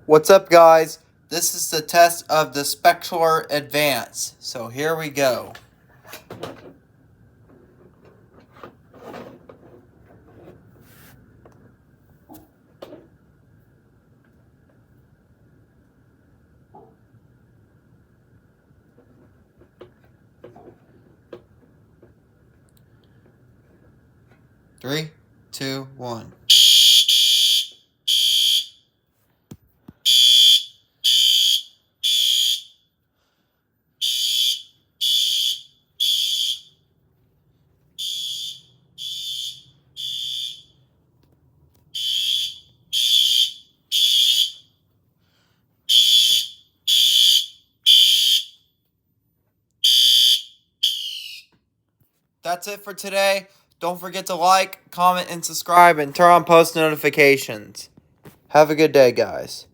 What's up, guys? This is the test of the spectralert advance. So here we go. Three, two, one. That's it for today. Don't forget to like, comment, and subscribe, and turn on post notifications. Have a good day, guys.